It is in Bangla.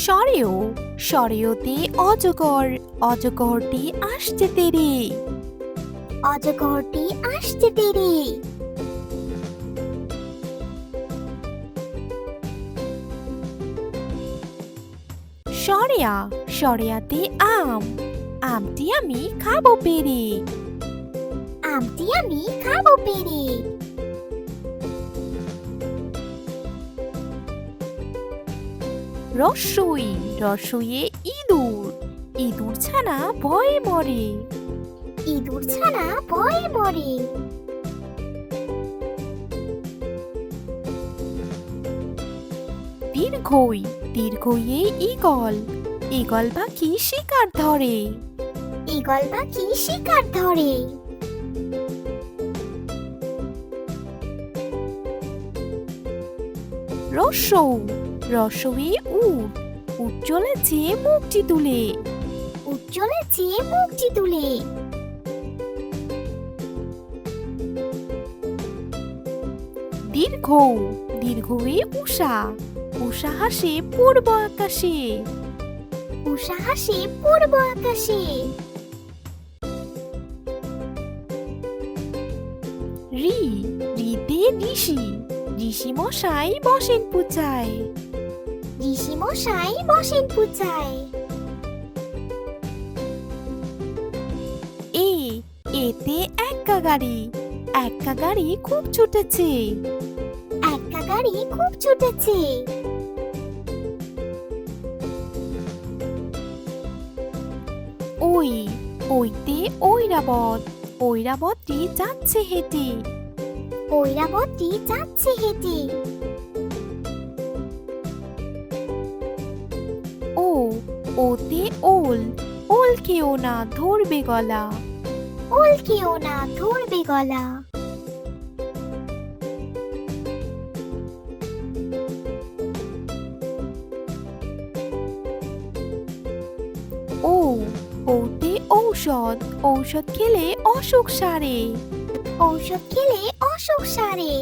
সরেও সরেওতে অজগর অজগরটি আসছে তেরে অজগরটি আসছে তেরে সরেয়া সরেয়াতে আম আমটি আমি খাবো পেরে আমটি আমি খাবো পেরে রসই রসইয়ে ইঁদুর ইঁদুর ছানা ভয়ে মরে ইঁদুর ছানা ভয়ে মরে দীর্ঘই দীর্ঘইয়ে ঈগল ঈগল পাখি শিকার ধরে ঈগল পাখি শিকার ধরে রসৌ রসইয়ে উট উট চলেছে মুখটি তুলে উঠ চলেছে মুখটি তুলে দীর্ঘ দীর্ঘয়ে উষা উষা হাসে পূর্ব আকাশে উষা হাসে পূর্ব আকাশে রি রিতে ঋষি ঋষি মশাই বসেন পূজায় ঋষি মশাই বসেন পূজায় এ এতে এক্কা গাড়ি খুব ছুটেছে একটা গাড়ি খুব ছুটেছে ওই ওইতে ঐরাবতী যাচ্ছে হেঁটে ঐরাবতী যাচ্ছে হেঁটে ও ওতে ওল ওল খেও না ধরবে গলা ওল কেও না ধরবে গলা ও ওতে ঔষধ ঔষধ খেলে অসুখ সারে ঔষধ খেলে অসুখ সারে